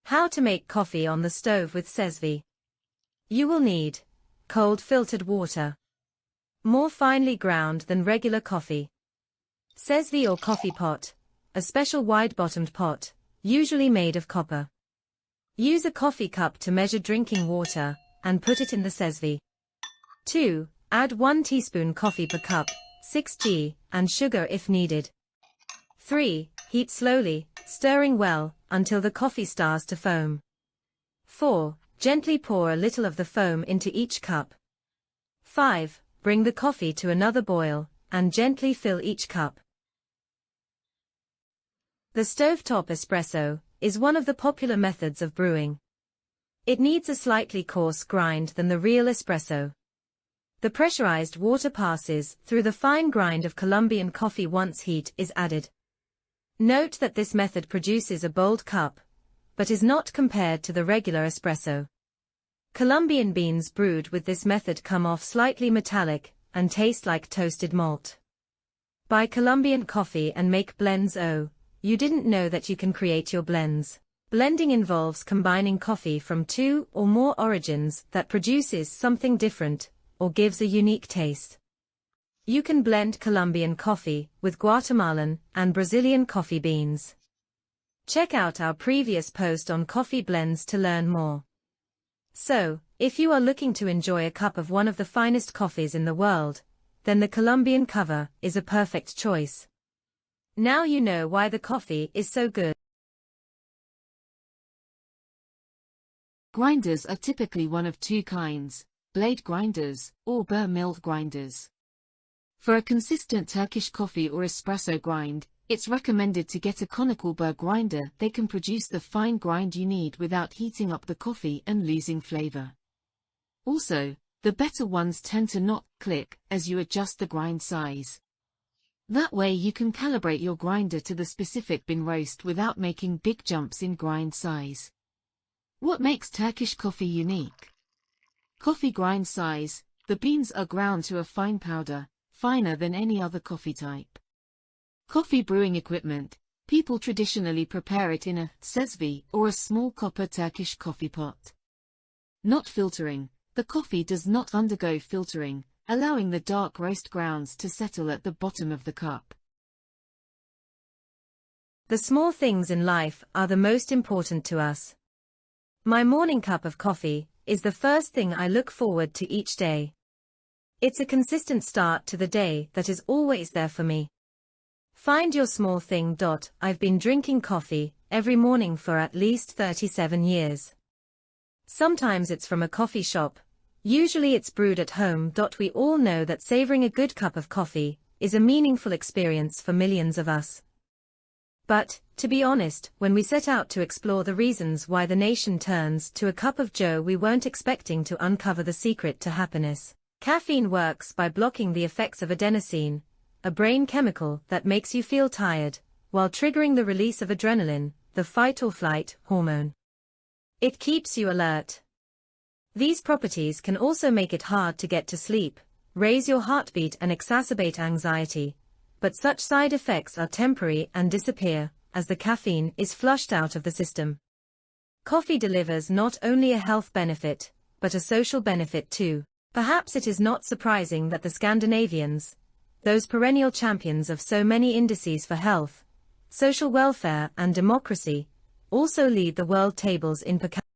How to make coffee on the stove with Cezve. You will need cold filtered water, more finely ground than regular coffee, Cezve or coffee pot, a special wide-bottomed pot, usually made of copper. Use a coffee cup to measure drinking water, and put it in the Cezve. 2. Add 1 teaspoon coffee per cup, 6g, and sugar if needed. 3. Heat slowly, stirring well, until the coffee starts to foam. 4. Gently pour a little of the foam into each cup. 5. Bring the coffee to another boil, and gently fill each cup. The stovetop espresso is one of the popular methods of brewing. It needs a slightly coarse grind than the real espresso. The pressurized water passes through the fine grind of Columbian coffee once heat is added. Note that this method produces a bold cup, but is not compared to the regular espresso. Columbian beans brewed with this method come off slightly metallic and taste like toasted malt. Buy Columbian coffee and make blends. Oh, you didn't know that you can create your blends. Blending involves combining coffee from 2 or more origins that produces something different, or gives a unique taste. You can blend Colombian coffee with Guatemalan and Brazilian coffee beans. Check out our previous post on coffee blends to learn more. So, if you are looking to enjoy a cup of one of the finest coffees in the world, then the Colombian cover is a perfect choice. Now you know why the coffee is so good. Grinders are typically one of 2 kinds, blade grinders or burr mill grinders. For a consistent Turkish coffee or espresso grind, it's recommended to get a conical burr grinder. They can produce the fine grind you need without heating up the coffee and losing flavor. Also, the better ones tend to not click as you adjust the grind size. That way you can calibrate your grinder to the specific bean roast without making big jumps in grind size. What makes Turkish coffee unique? Coffee grind size. The beans are ground to a fine powder, finer than any other coffee type. Coffee brewing equipment. People traditionally prepare it in a Cezve or a small copper Turkish coffee pot. Not filtering. The coffee does not undergo filtering, allowing the dark roast grounds to settle at the bottom of the cup. The small things in life are the most important to us. My morning cup of coffee is the first thing I look forward to each day. It's a consistent start to the day that is always there for me. Find your small thing. I've been drinking coffee every morning for at least 37 years. Sometimes it's from a coffee shop. Usually it's brewed at home. We all know that savoring a good cup of coffee is a meaningful experience for millions of us. But, to be honest, when we set out to explore the reasons why the nation turns to a cup of joe, we weren't expecting to uncover the secret to happiness. Caffeine works by blocking the effects of adenosine, a brain chemical that makes you feel tired, while triggering the release of adrenaline, the fight-or-flight hormone. It keeps you alert. These properties can also make it hard to get to sleep, raise your heartbeat and exacerbate anxiety, but such side effects are temporary and disappear as the caffeine is flushed out of the system. Coffee delivers not only a health benefit, but a social benefit too. Perhaps it is not surprising that the Scandinavians, those perennial champions of so many indices for health, social welfare and democracy, also lead the world tables in per capita.